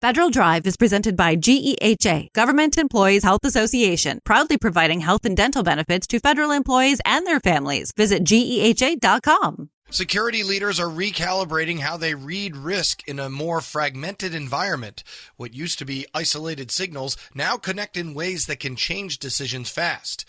Federal Drive is presented by GEHA, Government Employees Health Association, proudly providing health and dental benefits to federal employees and their families. Visit GEHA.com. Security leaders are recalibrating how they read risk in a more fragmented environment. What used to be isolated signals now connect in ways that can change decisions fast.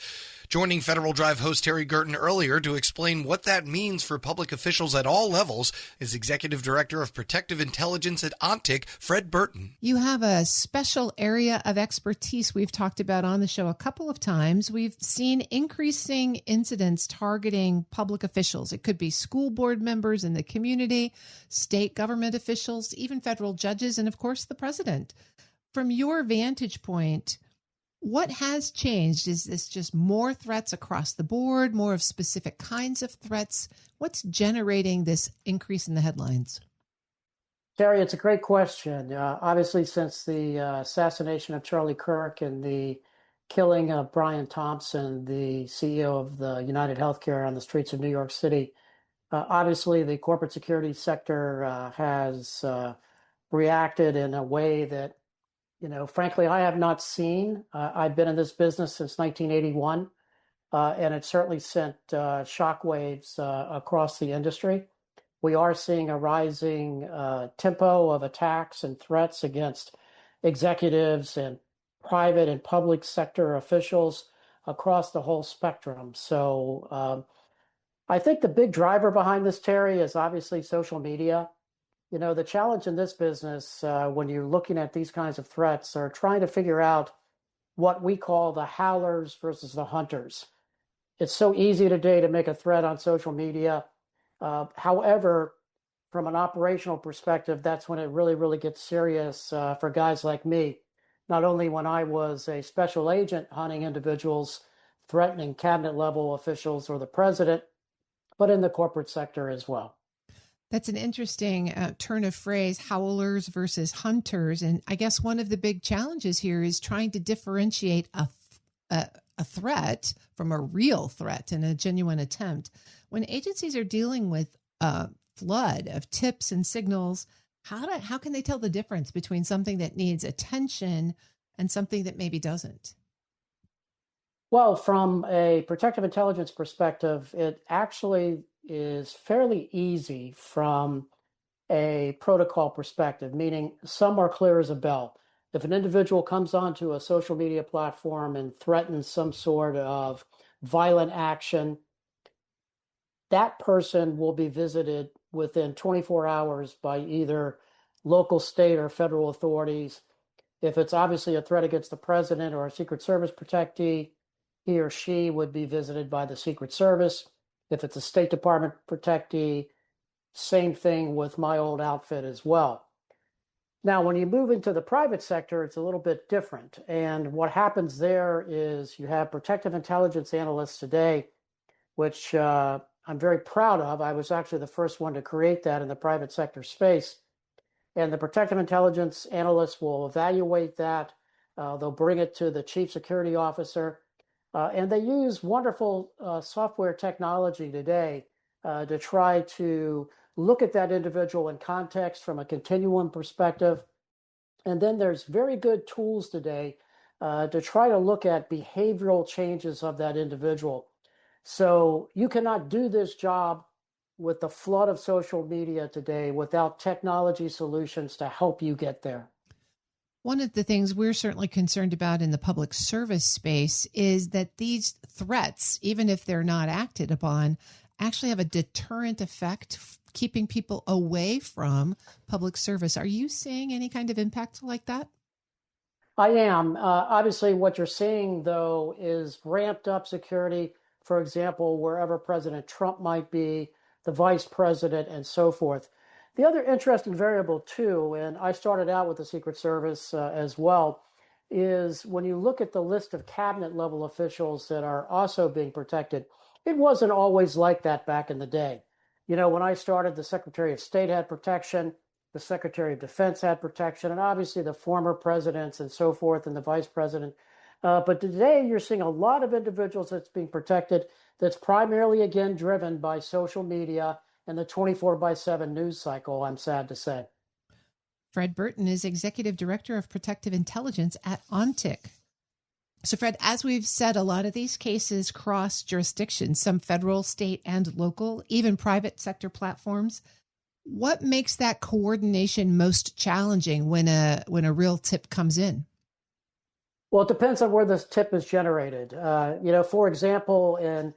Joining Federal Drive host Terry Burton earlier to explain what that means for public officials at all levels is Executive Director of Protective Intelligence at Ontic, Fred Burton. You have a special area of expertise we've talked about on the show a couple of times. We've seen increasing incidents targeting public officials. It could be school board members in the community, state government officials, even federal judges, and of course the president. From your vantage point, what has changed? Is this just more threats across the board, more of specific kinds of threats? What's generating this increase in the headlines? Terry, it's a great question. Obviously, since the assassination of Charlie Kirk and the killing of Brian Thompson, the CEO of the United Healthcare on the streets of New York City, obviously the corporate security sector has reacted in a way that, frankly, I have not seen. I've been in this business since 1981, and it certainly sent shockwaves across the industry. We are seeing a rising tempo of attacks and threats against executives and private and public sector officials across the whole spectrum. So I think the big driver behind this, Terry, is obviously social media. The challenge in this business, when you're looking at these kinds of threats, are trying to figure out what we call the howlers versus the hunters. It's so easy today to make a threat on social media. However, from an operational perspective, that's when it really, really gets serious for guys like me. Not only when I was a special agent hunting individuals, threatening cabinet level officials or the president, but in the corporate sector as well. That's an interesting turn of phrase, howlers versus hunters. And I guess one of the big challenges here is trying to differentiate a threat from a real threat and a genuine attempt. When agencies are dealing with a flood of tips and signals, how can they tell the difference between something that needs attention and something that maybe doesn't? Well, from a protective intelligence perspective, it actually is fairly easy from a protocol perspective, meaning some are clear as a bell. If an individual comes onto a social media platform and threatens some sort of violent action, that person will be visited within 24 hours by either local, state, or federal authorities. If it's obviously a threat against the president or a Secret Service protectee, he or she would be visited by the Secret Service. If it's a State Department protectee, same thing with my old outfit as well. Now, when you move into the private sector, it's a little bit different. And what happens there is you have protective intelligence analysts today, which I'm very proud of. I was actually the first one to create that in the private sector space. And the protective intelligence analysts will evaluate that. They'll bring it to the chief security officer. And they use wonderful software technology today to try to look at that individual in context from a continuum perspective. And then there's very good tools today to try to look at behavioral changes of that individual. So you cannot do this job with the flood of social media today without technology solutions to help you get there. One of the things we're certainly concerned about in the public service space is that these threats, even if they're not acted upon, actually have a deterrent effect, keeping people away from public service. Are you seeing any kind of impact like that? I am. Obviously, what you're seeing, though, is ramped up security, for example, wherever President Trump might be, the vice president, and so forth. The other interesting variable, too, and I started out with the Secret Service as well, is when you look at the list of cabinet level officials that are also being protected, it wasn't always like that back in the day. When I started, the Secretary of State had protection, the Secretary of Defense had protection, and obviously the former presidents and so forth and the vice president. But today you're seeing a lot of individuals that's being protected that's primarily, again, driven by social media and the 24/7 news cycle, I'm sad to say. Fred Burton is Executive Director of Protective Intelligence at Ontic. So, Fred, as we've said, a lot of these cases cross jurisdictions, some federal, state, and local, even private sector platforms. What makes that coordination most challenging when a real tip comes in? Well, it depends on where this tip is generated. For example, in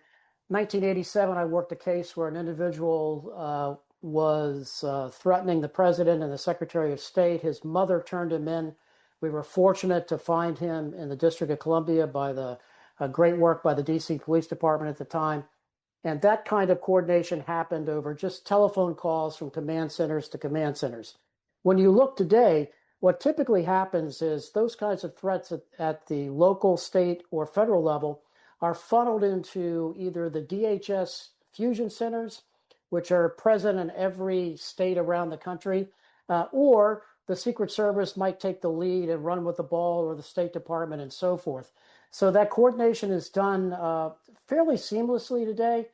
1987, I worked a case where an individual was threatening the president and the Secretary of State. His mother turned him in. We were fortunate to find him in the District of Columbia by the great work by the DC Police Department at the time. And that kind of coordination happened over just telephone calls from command centers to command centers. When you look today, what typically happens is those kinds of threats at the local, state, or federal level are funneled into either the DHS fusion centers, which are present in every state around the country, or the Secret Service might take the lead and run with the ball, or the State Department and so forth. So that coordination is done fairly seamlessly today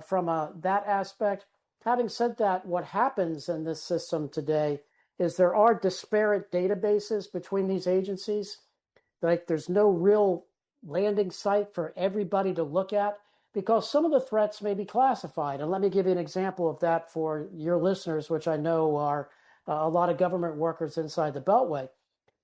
from that aspect. Having said that, what happens in this system today is there are disparate databases between these agencies. Like there's no real landing site for everybody to look at because some of the threats may be classified. And let me give you an example of that for your listeners, which I know are a lot of government workers inside the Beltway.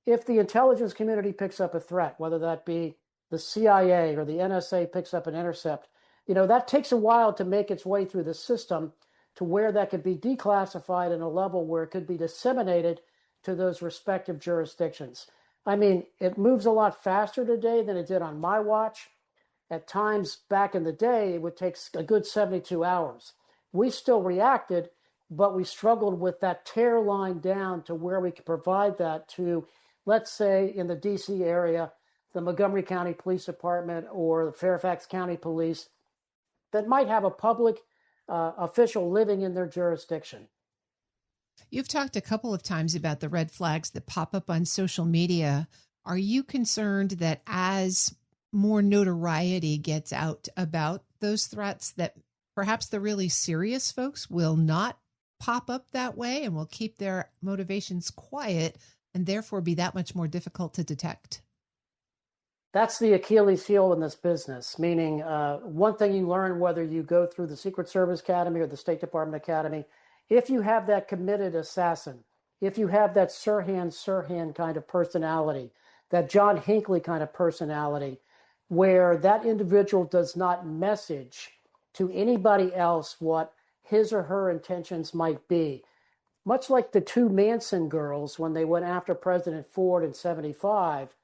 If the intelligence community picks up a threat, whether that be the CIA or the NSA picks up an intercept, that takes a while to make its way through the system to where that could be declassified in a level where it could be disseminated to those respective jurisdictions. I mean, it moves a lot faster today than it did on my watch. At times back in the day, it would take a good 72 hours. We still reacted, but we struggled with that tear line down to where we could provide that to, let's say, in the DC area, the Montgomery County Police Department or the Fairfax County Police that might have a public official living in their jurisdiction. You've talked a couple of times about the red flags that pop up on social media. Are you concerned that as more notoriety gets out about those threats, that perhaps the really serious folks will not pop up that way and will keep their motivations quiet and therefore be that much more difficult to detect? That's the Achilles heel in this business, meaning one thing you learn whether you go through the Secret Service Academy or the State Department Academy, if you have that committed assassin, if you have that Sirhan kind of personality, that John Hinckley kind of personality, where that individual does not message to anybody else what his or her intentions might be. Much like the two Manson girls when they went after President Ford in 1975,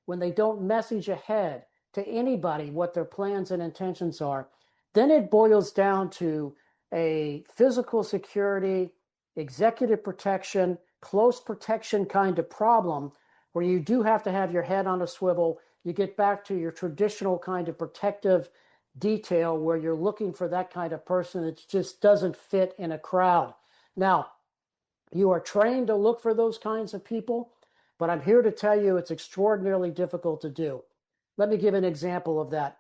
when they don't message ahead to anybody what their plans and intentions are, then it boils down to a physical security, executive protection, close protection kind of problem where you do have to have your head on a swivel. You get back to your traditional kind of protective detail where you're looking for that kind of person that just doesn't fit in a crowd. Now, you are trained to look for those kinds of people, but I'm here to tell you it's extraordinarily difficult to do. Let me give an example of that.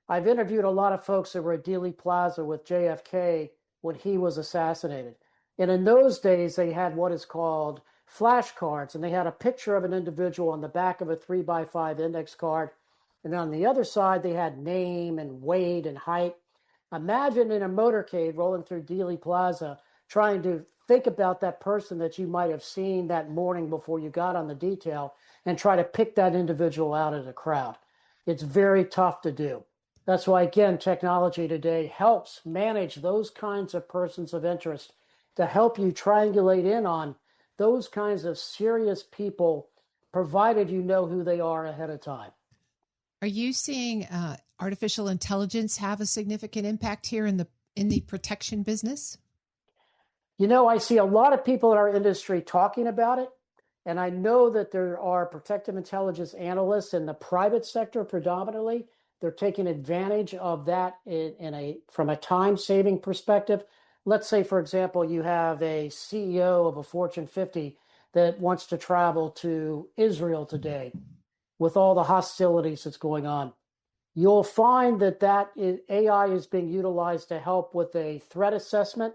I've interviewed a lot of folks that were at Dealey Plaza with JFK when he was assassinated. And in those days, they had what is called flashcards, and they had a picture of an individual on the back of a 3x5 index card. And on the other side, they had name and weight and height. Imagine in a motorcade rolling through Dealey Plaza, trying to think about that person that you might have seen that morning before you got on the detail and try to pick that individual out of the crowd. It's very tough to do. That's why, again, technology today helps manage those kinds of persons of interest to help you triangulate in on those kinds of serious people, provided you know who they are ahead of time. Are you seeing artificial intelligence have a significant impact here in the protection business? I see a lot of people in our industry talking about it, and I know that there are protective intelligence analysts in the private sector predominantly. They're taking advantage of that from a time-saving perspective. Let's say, for example, you have a CEO of a Fortune 50 that wants to travel to Israel today with all the hostilities that's going on. You'll find that AI is being utilized to help with a threat assessment,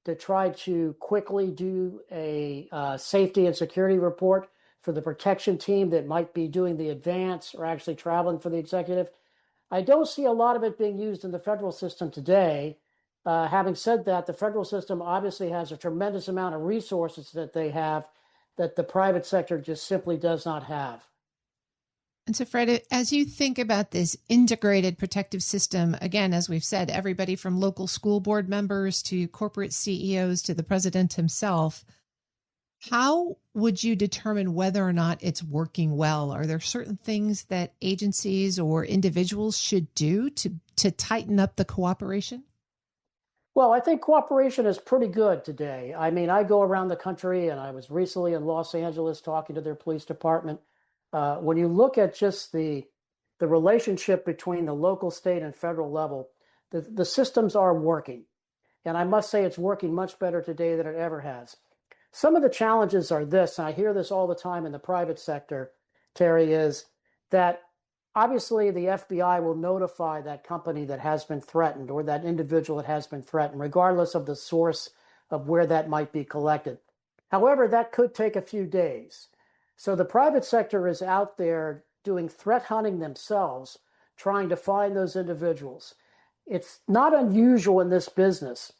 to try to quickly do a safety and security report for the protection team that might be doing the advance or actually traveling for the executive. I don't see a lot of it being used in the federal system today. Having said that, the federal system obviously has a tremendous amount of resources that they have that the private sector just simply does not have. And so, Fred, as you think about this integrated protective system, again, as we've said, everybody from local school board members to corporate CEOs to the president himself, how would you determine whether or not it's working well? Are there certain things that agencies or individuals should do to tighten up the cooperation? Well, I think cooperation is pretty good today. I mean, I go around the country, and I was recently in Los Angeles talking to their police department. When you look at just the relationship between the local, state, and federal level, the systems are working. And I must say it's working much better today than it ever has. Some of the challenges are this, and I hear this all the time in the private sector, Terry, is that obviously the FBI will notify that company that has been threatened or that individual that has been threatened, regardless of the source of where that might be collected. However, that could take a few days. So the private sector is out there doing threat hunting themselves, trying to find those individuals. It's not unusual in this business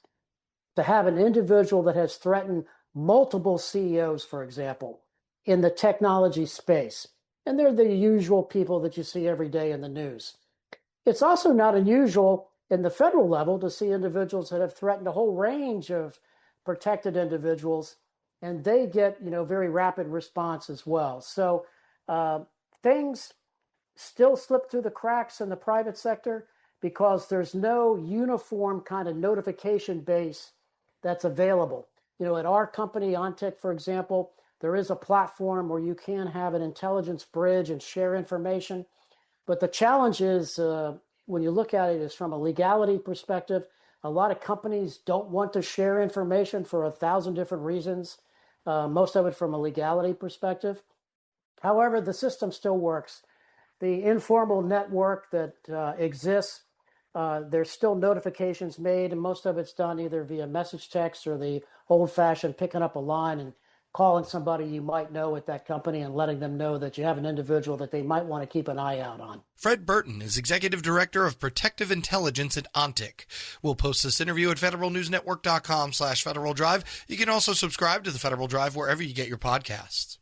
to have an individual that has threatened multiple CEOs, for example, in the technology space. And they're the usual people that you see every day in the news. It's also not unusual in the federal level to see individuals that have threatened a whole range of protected individuals, and they get, very rapid response as well. So things still slip through the cracks in the private sector because there's no uniform kind of notification base that's available. At our company, Ontic, for example, there is a platform where you can have an intelligence bridge and share information. But the challenge is, when you look at it, is from a legality perspective. A lot of companies don't want to share information for 1,000 different reasons, most of it from a legality perspective. However, the system still works. The informal network that exists, there's still notifications made, and most of it's done either via message text or the old-fashioned picking up a line and calling somebody you might know at that company and letting them know that you have an individual that they might want to keep an eye out on. Fred Burton is Executive Director of Protective Intelligence at Ontic. We'll post this interview at federalnewsnetwork.com/Federal Drive. You can also subscribe to the Federal Drive wherever you get your podcasts.